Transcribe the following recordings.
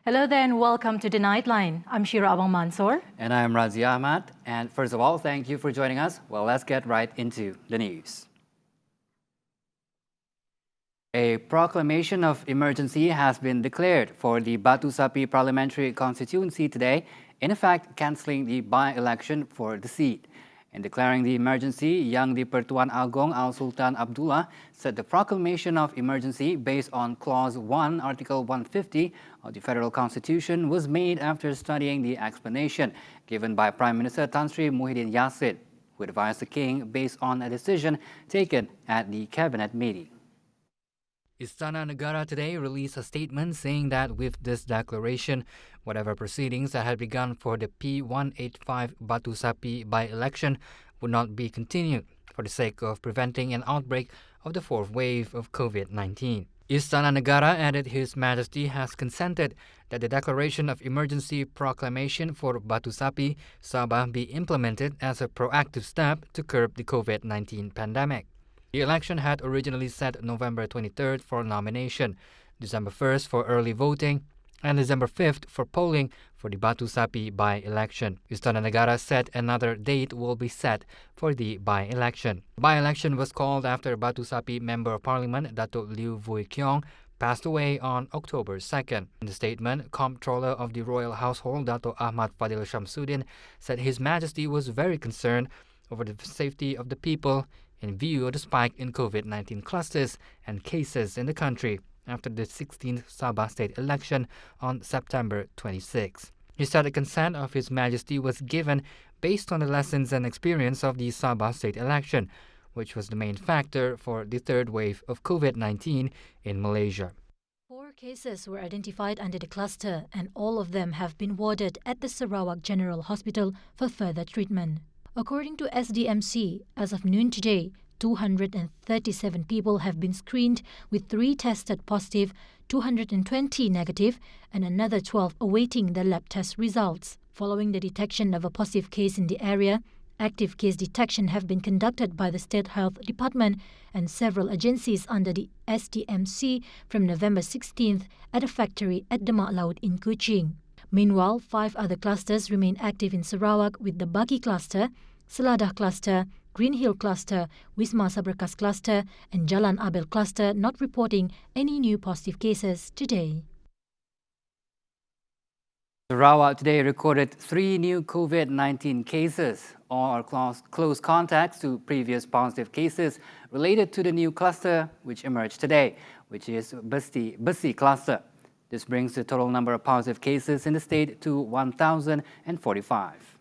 Hello there and welcome to the Nightline. I'm Shira Abang Mansoor. And I'm Razi Ahmad. And first of all, thank you for joining us. Well, let's get right into the news. A proclamation of emergency has been declared for the Batu Sapi Parliamentary Constituency today, in effect cancelling the by-election for the seat. In declaring the emergency, Yang di-Pertuan Agong Al-Sultan Abdullah said the proclamation of emergency based on Clause 1, Article 150 of the Federal Constitution was made after studying the explanation given by Prime Minister Tan Sri Muhyiddin Yassin, who advised the King based on a decision taken at the Cabinet meeting. Istana Negara today released a statement saying that with this declaration, whatever proceedings that had begun for the P185 Batu Sapi by-election would not be continued for the sake of preventing an outbreak of the fourth wave of COVID-19. Istana Negara added His Majesty has consented that the declaration of emergency proclamation for Batu Sapi, Sabah be implemented as a proactive step to curb the COVID-19 pandemic. The election had originally set November 23rd for nomination, December 1st for early voting, and December 5th for polling for the Batu Sapi by-election. Istana Negara said another date will be set for the by-election. The by-election was called after Batu Sapi Member of Parliament Datuk Liew Vui Keong passed away on October 2nd. In the statement, Comptroller of the Royal Household Datuk Ahmad Fadil Shamsuddin said His Majesty was very concerned over the safety of the people in view of the spike in COVID-19 clusters and cases in the country after the 16th Sabah state election on September 26. He said the consent of His Majesty was given based on the lessons and experience of the Sabah state election, which was the main factor for the third wave of COVID-19 in Malaysia. 4 cases were identified under the cluster and all of them have been warded at the Sarawak General Hospital for further treatment. According to SDMC, as of noon today, 237 people have been screened with 3 tested positive, 220 negative, and another 12 awaiting the lab test results. Following the detection of a positive case in the area, active case detection have been conducted by the State Health Department and several agencies under the SDMC from November 16th at a factory at Demak Laut in Kuching. Meanwhile, 5 other clusters remain active in Sarawak with the Bagi cluster, Seladah cluster, Green Hill cluster, Wisma Saberkas cluster and Jalan Abel cluster not reporting any new positive cases today. Sarawak today recorded 3 new COVID-19 cases. All are close contacts to previous positive cases related to the new cluster which emerged today, which is Besi cluster. This brings the total number of positive cases in the state to 1,045.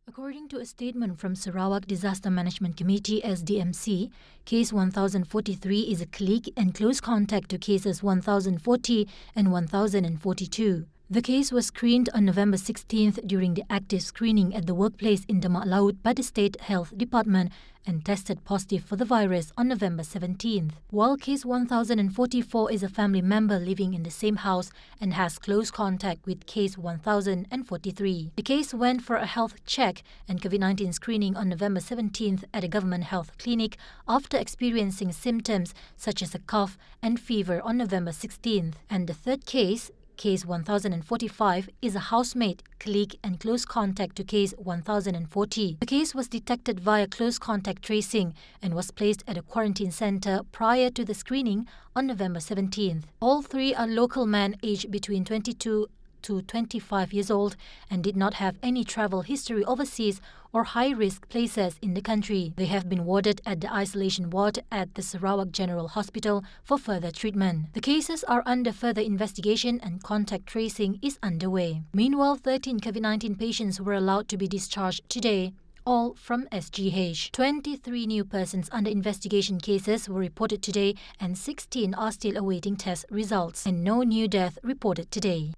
According to a statement from Sarawak Disaster Management Committee (SDMC), case 1043 is a click and close contact to cases 1040 and 1042. The case was screened on November 16th during the active screening at the workplace in Demak Laut by the State Health Department and tested positive for the virus on November 17th. While case 1044 is a family member living in the same house and has close contact with case 1043. The case went for a health check and COVID-19 screening on November 17th at a government health clinic after experiencing symptoms such as a cough and fever on November 16th. And the third case 1045, is a housemate, colleague and close contact to case 1040. The case was detected via close contact tracing and was placed at a quarantine center prior to the screening on November 17th. All 3 are local men aged between 22 to 25 years old and did not have any travel history overseas or high-risk places in the country. They have been warded at the isolation ward at the Sarawak General Hospital for further treatment. The cases are under further investigation and contact tracing is underway. Meanwhile, 13 COVID-19 patients were allowed to be discharged today, all from SGH. 23 new persons under investigation cases were reported today and 16 are still awaiting test results and no new death reported today.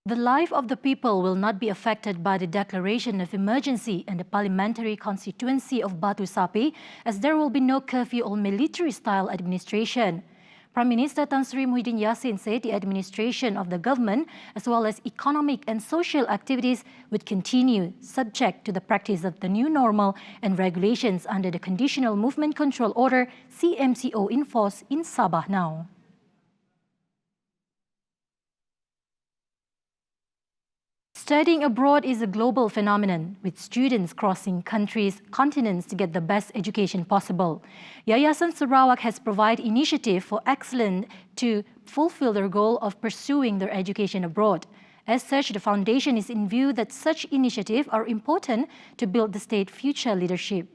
The life of the people will not be affected by the declaration of emergency in the Parliamentary Constituency of Batu Sapi, as there will be no curfew or military-style administration. Prime Minister Tan Sri Muhyiddin Yassin said the administration of the government, as well as economic and social activities, would continue, subject to the practice of the new normal and regulations under the Conditional Movement Control Order (CMCO) in force in Sabah now. Studying abroad is a global phenomenon, with students crossing countries, continents to get the best education possible. Yayasan Sarawak has provided initiative for excellence to fulfill their goal of pursuing their education abroad. As such, the foundation is in view that such initiatives are important to build the state's future leadership.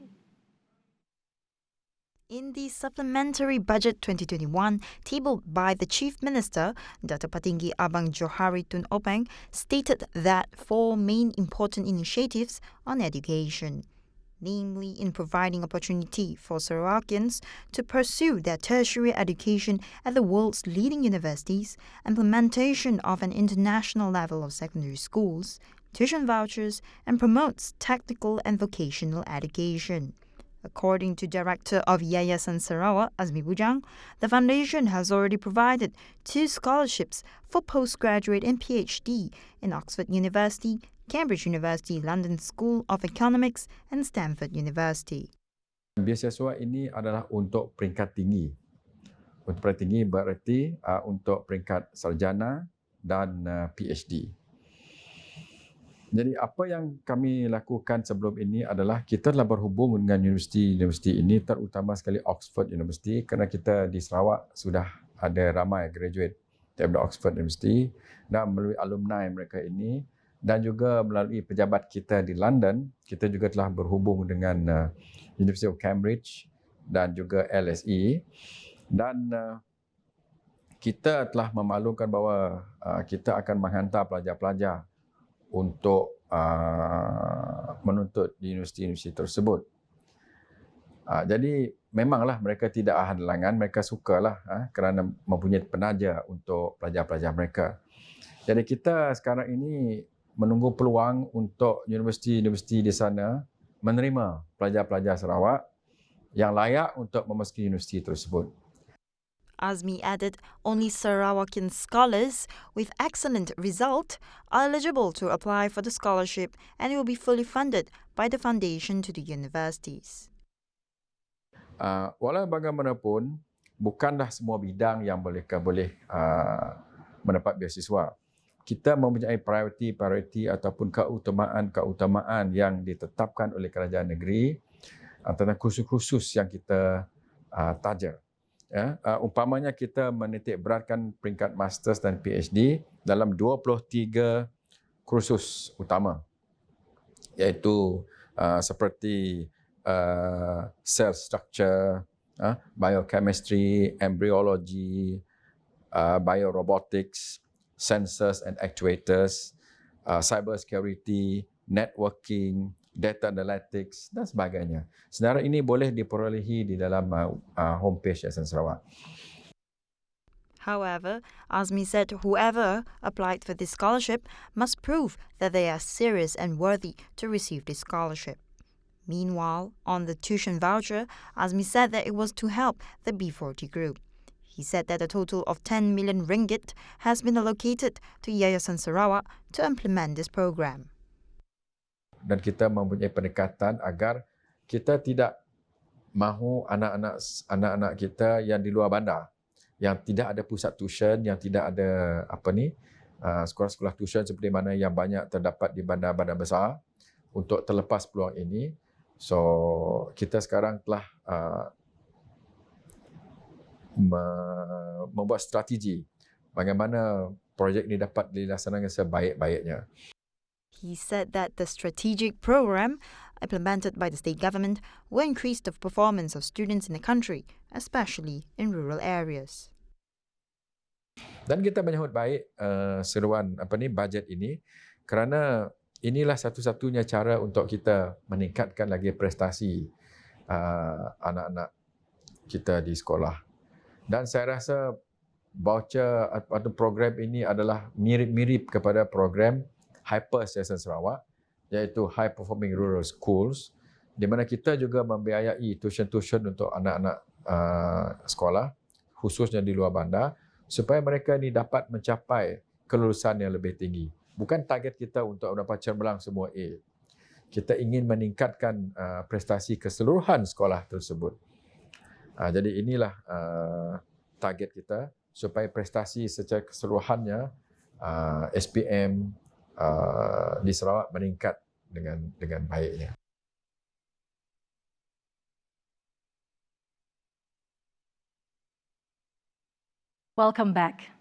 In the Supplementary Budget 2021, tabled by the Chief Minister, Dato' Patinggi Abang Johari Tun Openg, stated that four main important initiatives on education, namely in providing opportunity for Sarawakians to pursue their tertiary education at the world's leading universities, implementation of an international level of secondary schools, tuition vouchers, and promotes technical and vocational education. According to Director of Yayasan Sarawak, Azmi Bujang, the foundation has already provided 2 scholarships for postgraduate and PhD in Oxford University, Cambridge University, London School of Economics and Stanford University. Beasiswa ini adalah untuk peringkat tinggi. Untuk peringkat tinggi berarti untuk peringkat sarjana dan PhD. Jadi apa yang kami lakukan sebelum ini adalah kita telah berhubung dengan universiti-universiti ini, terutama sekali Oxford University, kerana kita di Sarawak sudah ada ramai graduate daripada Oxford University, dan melalui alumni mereka ini dan juga melalui pejabat kita di London, kita juga telah berhubung dengan University of Cambridge dan juga LSE, dan kita telah memaklumkan bahawa kita akan menghantar pelajar-pelajar untuk menuntut di universiti-universiti tersebut. Jadi memanglah mereka tidak ada halangan, mereka sukalah kerana mempunyai penaja untuk pelajar-pelajar mereka. Jadi kita sekarang ini menunggu peluang untuk universiti-universiti di sana menerima pelajar-pelajar Sarawak yang layak untuk memasuki universiti tersebut. Azmi added only Sarawakian scholars with excellent result are eligible to apply for the scholarship, and it will be fully funded by the foundation to the universities. Walau bagaimanapun, bukanlah semua bidang yang boleh mendapat beasiswa. Kita mempunyai prioriti ataupun keutamaan yang ditetapkan oleh kerajaan negeri tentang khusus-khusus yang kita taja. Umpamanya kita menitik beratkan peringkat Masters dan PhD dalam 23 kursus utama, iaitu seperti cell structure, biochemistry, embryology, biorobotics, sensors and actuators, cyber security, networking, data analytics dan sebagainya. Sebenarnya ini boleh diperolehi di dalam homepage Yayasan Sarawak. However, Azmi said whoever applied for this scholarship must prove that they are serious and worthy to receive this scholarship. Meanwhile, on the tuition voucher, Azmi said that it was to help the B40 group. He said that a total of 10 million ringgit has been allocated to Yayasan Sarawak to implement this program. Dan kita mempunyai pendekatan agar kita tidak mahu anak-anak kita yang di luar bandar, yang tidak ada pusat tuition, yang tidak ada sekolah-sekolah tuition seperti mana yang banyak terdapat di bandar-bandar besar, untuk terlepas peluang ini. So kita sekarang telah membuat strategi bagaimana projek ini dapat dilaksanakan sebaik-baiknya. He said that the strategic program implemented by the state government will increase the performance of students in the country, especially in rural areas. Dan kita menyambut baik seruan bajet ini, kerana inilah satu-satunya cara untuk kita meningkatkan lagi prestasi anak-anak kita di sekolah. Dan saya rasa voucher atau program ini adalah mirip-mirip kepada program Hyper Yayasan Sarawak, iaitu High Performing Rural Schools, di mana kita juga membiayai tuition untuk anak-anak sekolah, khususnya di luar bandar, supaya mereka ini dapat mencapai kelulusan yang lebih tinggi. Bukan target kita untuk mendapat cemerlang semua A. Kita ingin meningkatkan prestasi keseluruhan sekolah tersebut. Jadi inilah target kita, supaya prestasi secara keseluruhannya SPM, di Sarawak meningkat dengan baiknya. Welcome back.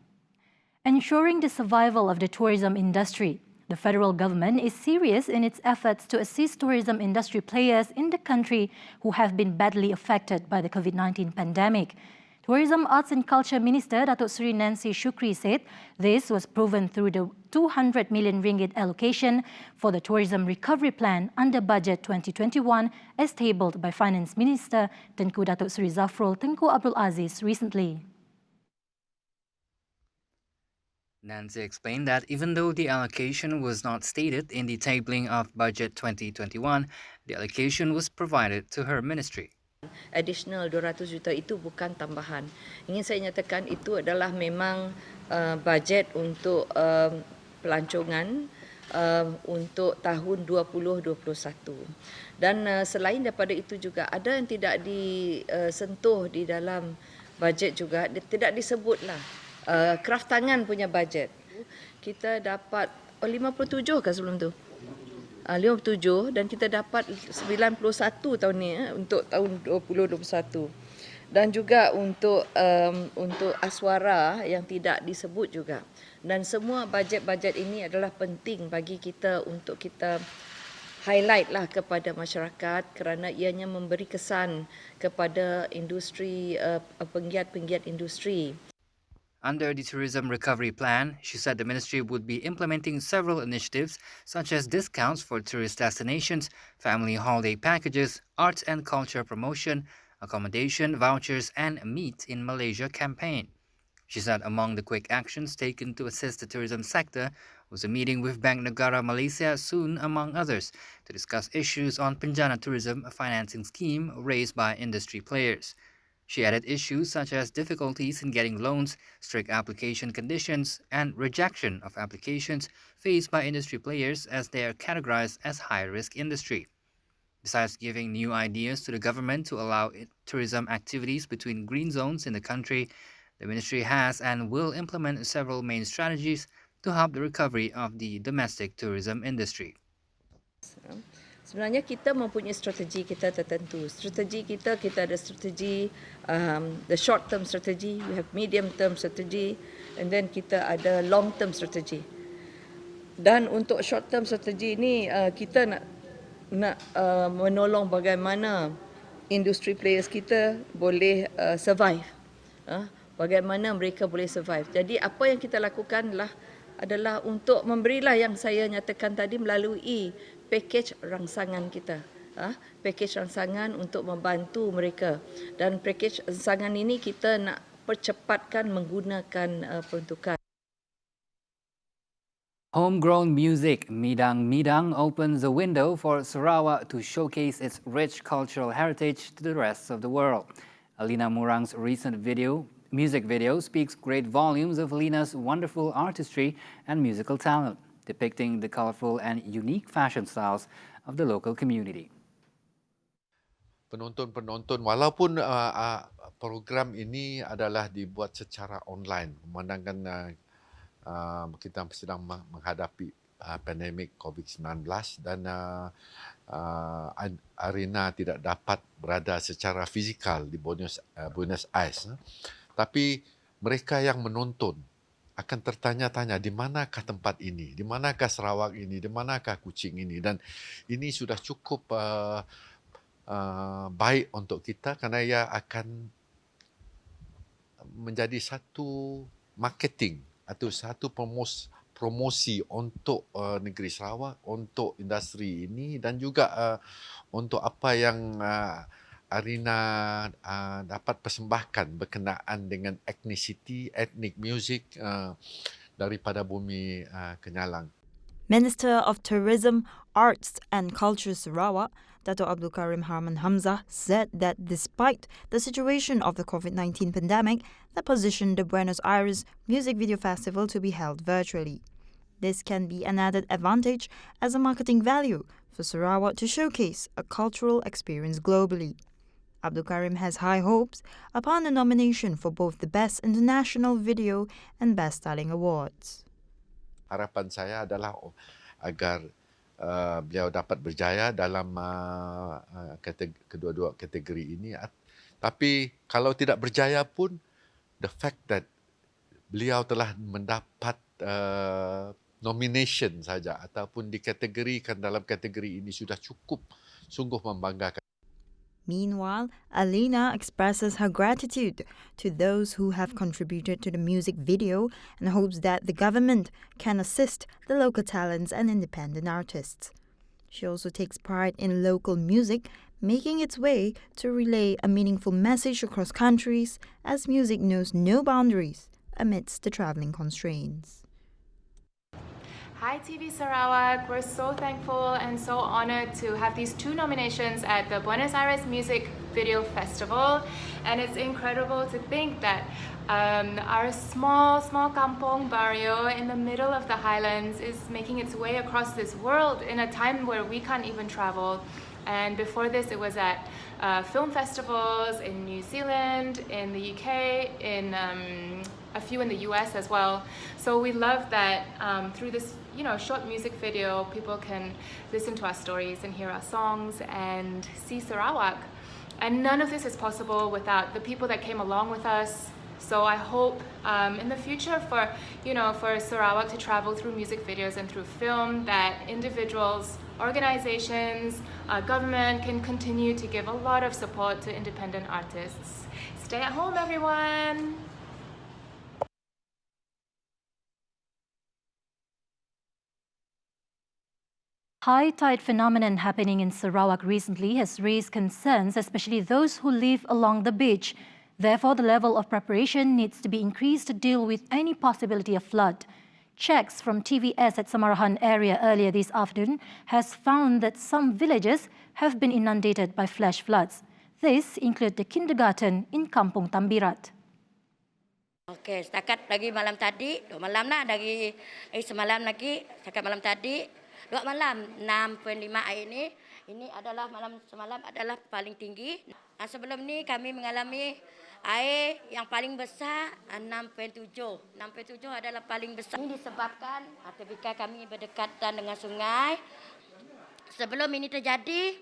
Ensuring the survival of the tourism industry, the federal government is serious in its efforts to assist tourism industry players in the country who have been badly affected by the COVID-19 pandemic. Tourism, Arts and Culture Minister Datuk Seri Nancy Shukri said this was proven through the 200 million ringgit allocation for the Tourism Recovery Plan under Budget 2021 as tabled by Finance Minister Tengku Datuk Seri Zafrul Tengku Abdul Aziz recently. Nancy explained that even though the allocation was not stated in the tabling of Budget 2021, the allocation was provided to her ministry. Additional 200 juta itu bukan tambahan. Ingin saya nyatakan itu adalah memang bajet untuk pelancongan untuk tahun 2021. Dan selain daripada itu juga ada yang tidak disentuh di dalam bajet juga, tidak disebutlah. Kraft tangan punya bajet. Kita dapat 57 ke sebelum tu? 57 dan kita dapat 91 tahun ni untuk tahun 2021. Dan juga untuk aswara yang tidak disebut juga. Dan semua bajet-bajet ini adalah penting bagi kita untuk kita highlight lah kepada masyarakat kerana ianya memberi kesan kepada industri, penggiat-penggiat industri. Under the Tourism Recovery Plan, she said the ministry would be implementing several initiatives such as discounts for tourist destinations, family holiday packages, arts and culture promotion, accommodation, vouchers and Meet in Malaysia campaign. She said among the quick actions taken to assist the tourism sector was a meeting with Bank Negara Malaysia soon, among others, to discuss issues on Penjana Tourism financing scheme raised by industry players. She added issues such as difficulties in getting loans, strict application conditions, and rejection of applications faced by industry players as they are categorized as high-risk industry. Besides giving new ideas to the government to allow tourism activities between green zones in the country, the ministry has and will implement several main strategies to help the recovery of the domestic tourism industry. Sebenarnya kita mempunyai strategi kita tertentu. Strategi kita ada strategi the short term strategy, we have medium term strategy, and then kita ada long term strategy. Dan untuk short term strategy ini kita nak menolong bagaimana industri players kita boleh survive. Bagaimana mereka boleh survive. Jadi apa yang kita lakukan adalah untuk memberilah yang saya nyatakan tadi melalui package rangsangan kita. Package rangsangan untuk membantu mereka. Dan package rangsangan ini kita nak percepatkan menggunakan peruntukan. Homegrown music, Midang Midang, opens a window for Sarawak to showcase its rich cultural heritage to the rest of the world. Alina Murang's recent music video speaks great volumes of Lina's wonderful artistry and musical talent, depicting the colorful and unique fashion styles of the local community. Penonton-penonton, walaupun program ini adalah dibuat secara online, memandangkan kita sedang menghadapi pandemik COVID-19 dan arena tidak dapat berada secara fizikal di Buenos Aires. Tapi mereka yang menonton akan tertanya-tanya di manakah tempat ini, di manakah Sarawak ini, di manakah Kuching ini, dan ini sudah cukup baik untuk kita kerana ia akan menjadi satu marketing atau satu promosi untuk negeri Sarawak, untuk industri ini dan juga untuk apa yang Arina dapat persembahkan berkenaan dengan ethnic music daripada bumi Kenyalang. Minister of Tourism, Arts and Culture Sarawak, Dato' Abdul Karim Harman Hamzah, said that despite the situation of the COVID-19 pandemic that positioned the Buenos Aires Music Video Festival to be held virtually, this can be an added advantage as a marketing value for Sarawak to showcase a cultural experience globally. Abdul Karim has high hopes upon the nomination for both the Best International Video and Best Styling Awards. Harapan saya adalah agar beliau dapat berjaya dalam kedua-dua kategori ini. Tapi kalau tidak berjaya pun, the fact that beliau telah mendapat nomination saja ataupun dikategorikan dalam kategori ini sudah cukup sungguh membanggakan. Meanwhile, Alina expresses her gratitude to those who have contributed to the music video and hopes that the government can assist the local talents and independent artists. She also takes pride in local music, making its way to relay a meaningful message across countries as music knows no boundaries amidst the travelling constraints. Hi TV Sarawak, we're so thankful and so honored to have these 2 nominations at the Buenos Aires Music Video Festival, and it's incredible to think that our small kampong barrio in the middle of the highlands is making its way across this world in a time where we can't even travel. And before this it was at film festivals in New Zealand, in the UK, in a few in the US as well. So we love that through this short music video, people can listen to our stories and hear our songs and see Sarawak. And none of this is possible without the people that came along with us. So I hope in the future for Sarawak to travel through music videos and through film, that individuals, organizations, government can continue to give a lot of support to independent artists. Stay at home, everyone! High tide phenomenon happening in Sarawak recently has raised concerns, especially those who live along the beach. Therefore, the level of preparation needs to be increased to deal with any possibility of flood. Checks from TVS at Samarahan area earlier this afternoon has found that some villages have been inundated by flash floods. This include the kindergarten in Kampung Tambirat. Okey, setakat lagi malam tadi, 2 malam lah dari semalam lagi, setakat malam tadi, 2 malam 6.5 air ini adalah malam semalam adalah paling tinggi. Sebelum ni kami mengalami air yang paling besar 6.7. 6.7 adalah paling besar. Ini disebabkan ketika kami berdekatan dengan sungai. Sebelum ini terjadi,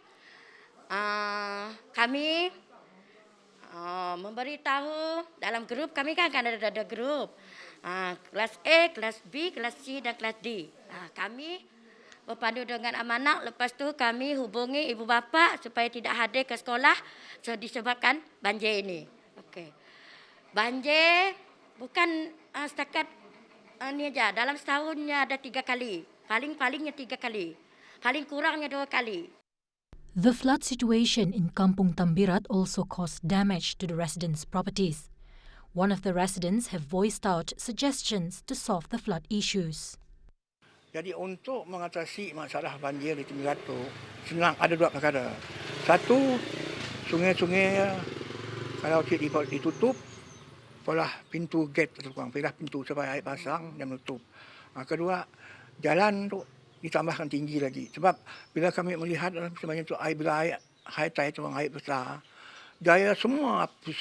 kami memberitahu dalam grup kami kan ada grup. Kelas A, kelas B, kelas C dan kelas D. Kami berpandu dengan amanah, lepas tu kami hubungi ibu bapa supaya tidak hadir ke sekolah disebabkan banjir ini. Okey. Banjir bukan setakat ni aja, dalam setahunnya ada 3 kali. Paling-palingnya 3 kali. Paling kurangnya 2 kali. The flood situation in Kampung Tambirat also caused damage to the residents' properties. One of the residents have voiced out suggestions to solve the flood issues. Jadi untuk mengatasi masalah banjir di Tambirat itu senang, ada 2 perkara. Satu, sungai-sungai kalau ditutup, polah pintu gate tukang pilah pintu supaya air pasang dan menutup. Kedua, jalan tu ditambahkan tinggi lagi. Sebab bila kami melihat sebenarnya tu air bila air high tide tu air besar, daya semua hapus,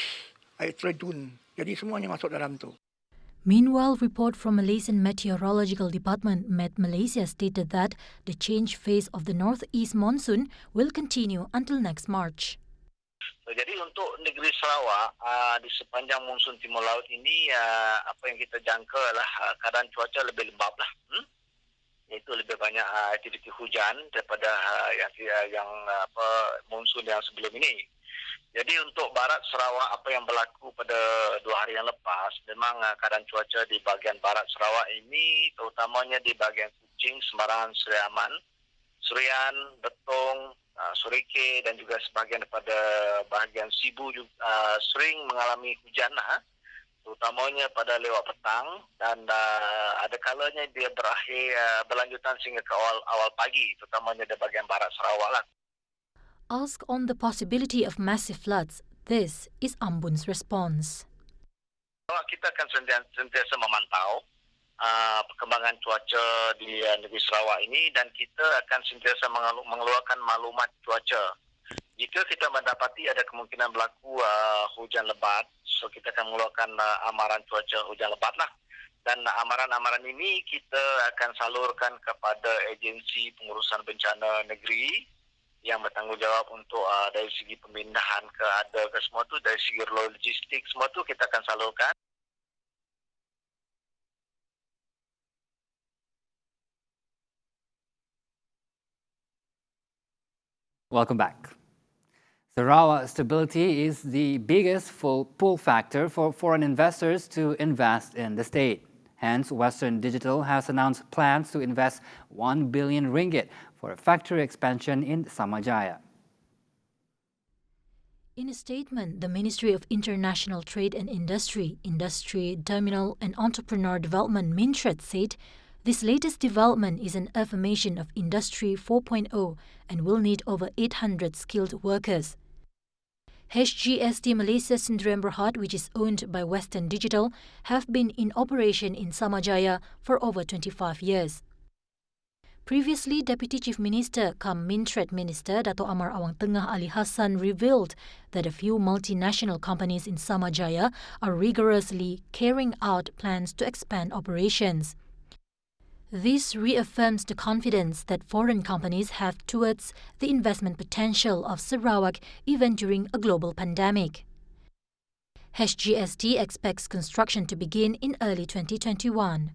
air terjun. Jadi semuanya masuk dalam tu. Meanwhile, report from Malaysian Meteorological Department Met Malaysia stated that the change phase of the northeast monsoon will continue until next March. Jadi untuk negeri Sarawak di sepanjang monsun timur laut ini apa yang kita jangka adalah keadaan cuaca lebih lembap lah. Iaitu lebih banyak aktiviti hujan daripada yang monsun yang sebelum ini. Jadi untuk barat Sarawak, apa yang berlaku pada 2 hari yang lepas, memang keadaan cuaca di bahagian barat Sarawak ini, terutamanya di bahagian Kuching, Sembarang, Surian, Betong, Surike dan juga sebahagian daripada bahagian Sibu juga, sering mengalami hujan, terutamanya pada lewat petang, dan ada kalanya dia berakhir berlanjutan sehingga ke awal pagi, terutamanya di bahagian barat Sarawak lah. Asked on the possibility of massive floods, this is Ambun's response. Kita akan sentiasa memantau perkembangan cuaca di negeri Sarawak ini dan kita akan sentiasa mengeluarkan maklumat cuaca. Jika kita mendapati ada kemungkinan berlaku hujan lebat, so kita akan mengeluarkan amaran cuaca hujan lebat lah. Dan amaran-amaran ini kita akan salurkan kepada agensi pengurusan bencana negeri yang bertanggungjawab untuk dari segi pemindahan ke ada ke semua tu, dari segi logistik semua tu kita akan salurkan. Welcome back. Sarawak stability is the biggest pull factor for foreign investors to invest in the state. Hence, Western Digital has announced plans to invest 1 billion ringgit for a factory expansion in Samajaya. In a statement, the Ministry of International Trade and Industry, Terminal and Entrepreneur Development MINTRAD said this latest development is an affirmation of Industry 4.0 and will need over 800 skilled workers. HGST Malaysia Sdn Bhd, which is owned by Western Digital, have been in operation in Samajaya for over 25 years. Previously, Deputy Chief Minister cum MINTRAD Minister Dato' Amar Awang Tengah Ali Hassan revealed that a few multinational companies in Samajaya are rigorously carrying out plans to expand operations. This reaffirms the confidence that foreign companies have towards the investment potential of Sarawak even during a global pandemic. HGST expects construction to begin in early 2021.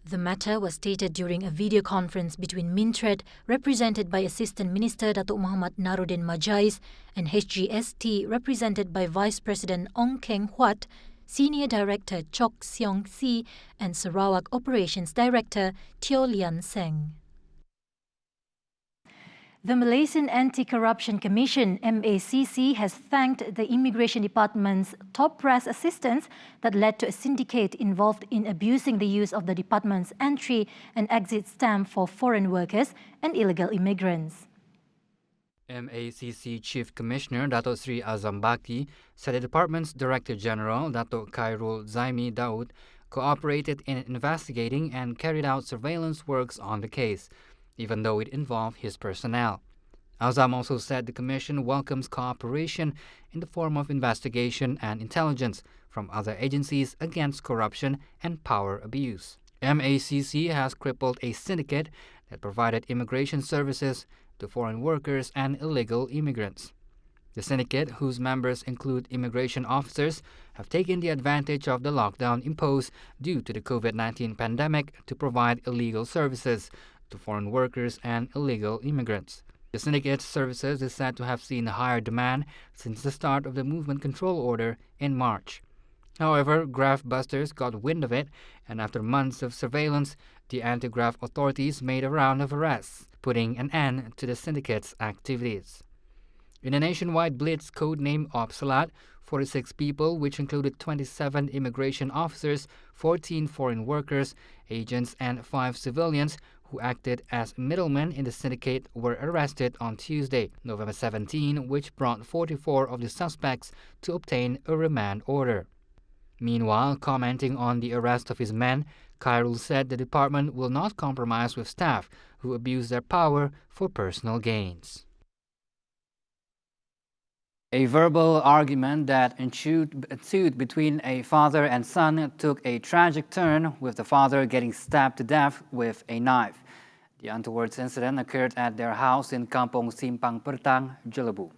The matter was stated during a video conference between MINTRAD, represented by Assistant Minister Datuk Muhammad Naruddin Majais, and HGST, represented by Vice President Ong Keng Huat, Senior Director Chok Seong Si, and Sarawak Operations Director Teo Lian Seng. The Malaysian Anti-Corruption Commission, MACC, has thanked the Immigration Department's top brass assistance that led to a syndicate involved in abusing the use of the department's entry and exit stamp for foreign workers and illegal immigrants. MACC Chief Commissioner Dato' Sri Azam Baki said the department's Director General Dato' Khairul Zaimi Daud cooperated in investigating and carried out surveillance works on the case, even though it involved his personnel. Azam also said the Commission welcomes cooperation in the form of investigation and intelligence from other agencies against corruption and power abuse. MACC has crippled a syndicate that provided immigration services to foreign workers and illegal immigrants. The syndicate, whose members include immigration officers, have taken the advantage of the lockdown imposed due to the COVID-19 pandemic to provide illegal services to foreign workers and illegal immigrants. The syndicate's services is said to have seen a higher demand since the start of the movement control order in March. However, graft busters got wind of it, and after months of surveillance, the anti-graft authorities made a round of arrests, putting an end to the syndicate's activities. In a nationwide blitz codenamed Opsalat, 46 people, which included 27 immigration officers, 14 foreign workers, agents, and 5 civilians who acted as middlemen in the syndicate, were arrested on Tuesday, November 17, which brought 44 of the suspects to obtain a remand order. Meanwhile, commenting on the arrest of his men, Khairul said the department will not compromise with staff who abuse their power for personal gains. A verbal argument that ensued between a father and son took a tragic turn, with the father getting stabbed to death with a knife. The untoward incident occurred at their house in Kampong Simpang Pertang, Jelebu.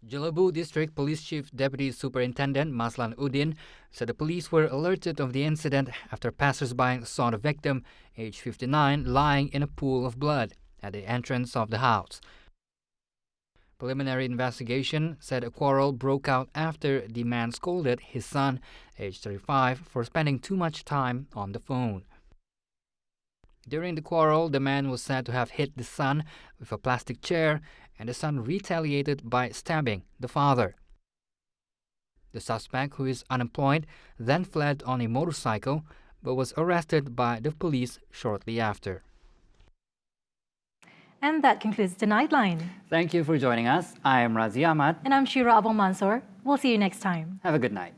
Jelebu District Police Chief Deputy Superintendent Maslan Udin said the police were alerted of the incident after passers-by saw the victim, age 59, lying in a pool of blood at the entrance of the house. Preliminary investigation said a quarrel broke out after the man scolded his son, age 35, for spending too much time on the phone. During the quarrel, the man was said to have hit the son with a plastic chair, and the son retaliated by stabbing the father. The suspect, who is unemployed, then fled on a motorcycle but was arrested by the police shortly after. And that concludes the Nightline. Thank you for joining us. I am Razi Ahmad. And I'm Shira Abong Mansour. We'll see you next time. Have a good night.